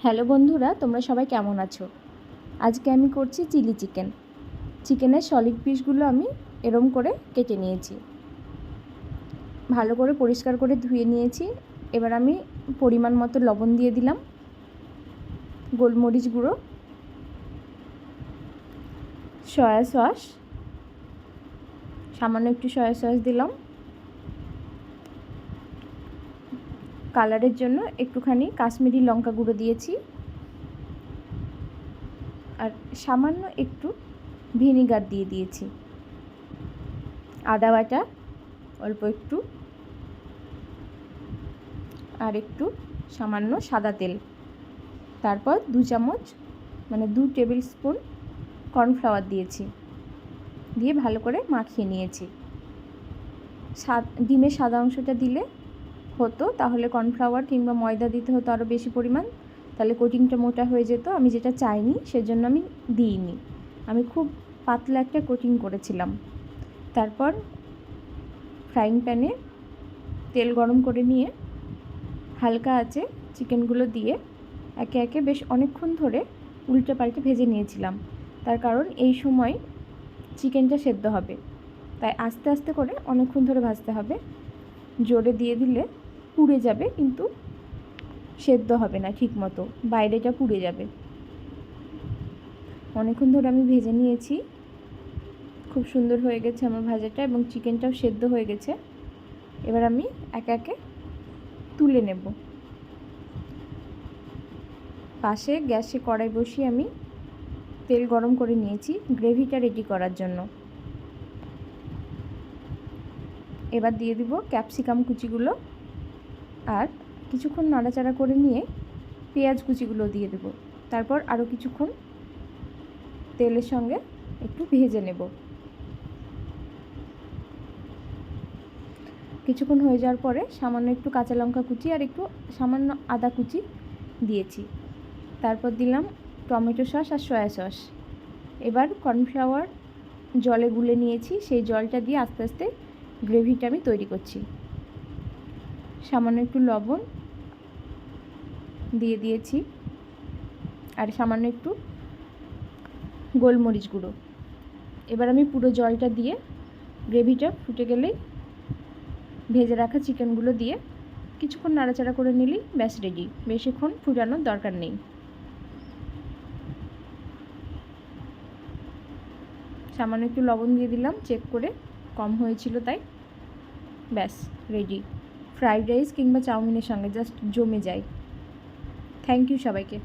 Hello বন্ধুরা, তোমরা সবাই কেমন আছো? আজকে আমি করছি চিলি চিকেন। চিকেনের সলিড পিসগুলো আমি এরম করে কেটে নিয়েছি, ভালো করে পরিষ্কার করে ধুয়ে নিয়েছি। এবার আমি পরিমাণ মতো লবণ দিয়ে দিলাম, গোলমরিচ গুঁড়ো, সয়া সস, সামান্য একটু সয়া সস দিলাম, কালারের জন্য একটুখানি কাশ্মীরি লঙ্কা গুঁড়ো দিয়েছি, আর সামান্য একটু ভিনিগার দিয়ে দিয়েছি, আদা বাটা অল্প একটু, আর একটু সামান্য সাদা তেল, তারপর 2 চামচ 2 টেবিল স্পুন কর্নফ্লাওয়ার দিয়েছি, দিয়ে ভালো করে মাখিয়ে নিয়েছি। ডিমের সাদা অংশটা দিলে হতো, তাহলে কর্নফ্লাওয়ার কিংবা ময়দা দিতে হতো আরও বেশি পরিমাণ, তাহলে কোটিংটা মোটা হয়ে যেত। আমি যেটা চাইনি সেজন্য আমি দিইনি, আমি খুব পাতলা একটা কোটিং করেছিলাম। তারপর ফ্রাইং প্যানে তেল গরম করে নিয়ে হালকা আঁচে চিকেনগুলো দিয়ে একে একে বেশ অনেকক্ষণ ধরে উল্টে পাল্টে ভেজে নিয়েছিলাম। তার কারণ এই সময় চিকেনটা সেদ্ধ হবে, তাই আস্তে আস্তে করে অনেকক্ষণ ধরে ভাজতে হবে। জোরে দিয়ে দিলে পুড়ে যাবে, কিন্তু সেদ্ধ হবে না ঠিক মতো, বাইরেটা পুড়ে যাবে। অনেকক্ষণ ধরে আমি ভেজে নিয়েছি, খুব সুন্দর হয়ে গেছে আমার ভাজাটা, এবং চিকেনটাও সেদ্ধ হয়ে গেছে। এবার আমি একে একে তুলে নেব। পাশে গ্যাসে কড়াই বসিয়ে আমি তেল গরম করে নিয়েছি গ্রেভিটা রেডি করার জন্য। এবার দিয়ে দিব ক্যাপসিকাম কুচিগুলো, আর কিছুক্ষণ নাড়াচাড়া করে নিয়ে পেঁয়াজ কুচিগুলো দিয়ে দেব। তারপর আরও কিছুক্ষণ তেলের সঙ্গে একটু ভেজে নেব। কিছুক্ষণ হয়ে যাওয়ার পরে সামান্য একটু কাঁচা লঙ্কা কুচি আর একটু সামান্য আদা কুচি দিয়েছি। তারপর দিলাম টমেটো সস আর সয়া সস। এবার কর্নফ্লাওয়ার জলে গুলে নিয়েছি, সেই জলটা দিয়ে আস্তে আস্তে গ্রেভিটা আমি তৈরি করছি। সামান্য একটু লবণ দিয়ে দিয়েছি, আর সামান্য একটু গোলমরিচ গুঁড়ো। এবার আমি পুরো জলটা দিয়ে গ্রেভিটা ফুটে গেলেই ভেজে রাখা চিকেনগুলো দিয়ে কিছুক্ষণ নাড়াচাড়া করে নিলেই ব্যাস রেডি। বেশিক্ষণ ফুটানোর দরকার নেই। সামান্য একটু লবণ দিয়ে দিলাম চেক করে, কম হয়েছিল তাই। ব্যাস রেডি। ফ্রাইড রাইস কিংবা চাউমিনের সঙ্গে জাস্ট জমে যায়। থ্যাংক ইউ সবাইকে।